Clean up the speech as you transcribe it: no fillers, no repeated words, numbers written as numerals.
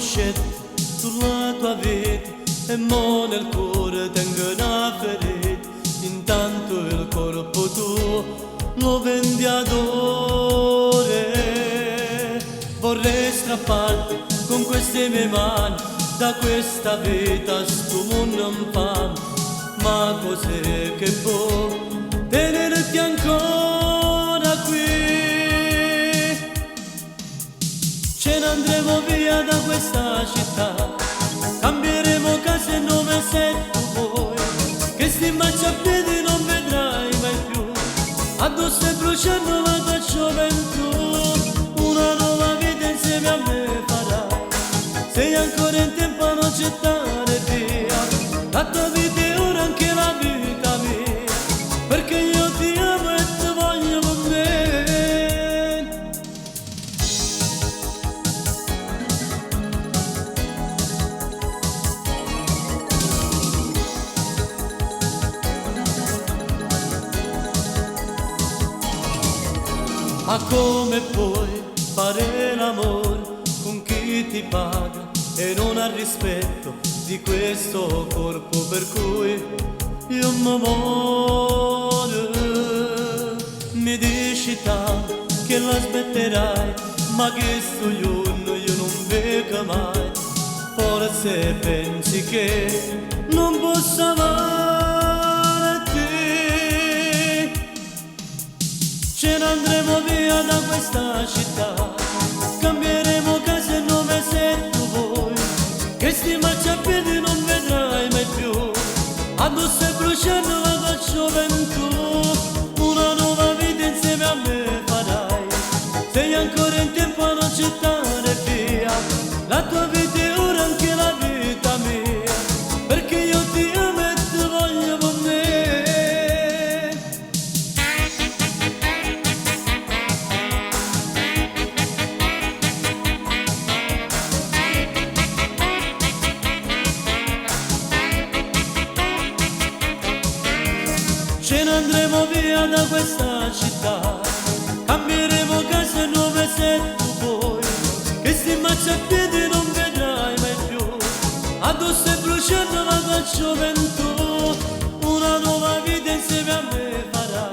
conoscete sulla tua vita e mo nel cuore tengo una ferita. Intanto il corpo tuo lo vendi ad ore. Vorrei strapparti con queste mie mani da questa vita, sto mondo infame. Ma cos'è che può tenerti ancora qui? Ce ne andremo via da questa città, cambieremo casa e nome se tu vuoi, che sti marciapiedi non vedrai mai più, addosso e bruciando la tua gioventù. Una nuova vita insieme a me farai, sei ancora in tempo a non gettare via la tua vita e ora anche la vita mia, perché io ti amo e ti voglio con me. Ma come puoi fare l'amore con chi ti paga e non ha rispetto di questo corpo per cui io mi muoio? Mi dici che la smetterai, ma che sto giorno io non vedo mai. Forse pensi che non possa amare te. Ce ne andremo via da questa città, cambieremo casa e nome se tu vuoi, che sti marciapiedi non vedrai mai più, addosso e bruciando la tua gioventù. Una nuova vita insieme a me farai, sei ancora in tempo a non gettare via la tua vita e ora anche la vita mia, perché io ti amo e ti voglio con me. Ce ne andremo via da questa città, cambieremo case nuove se tu vuoi, che sti marciapiedi non vedrai mai più, addosso e bruciando la tua gioventù. Una nuova vita insieme a me farai,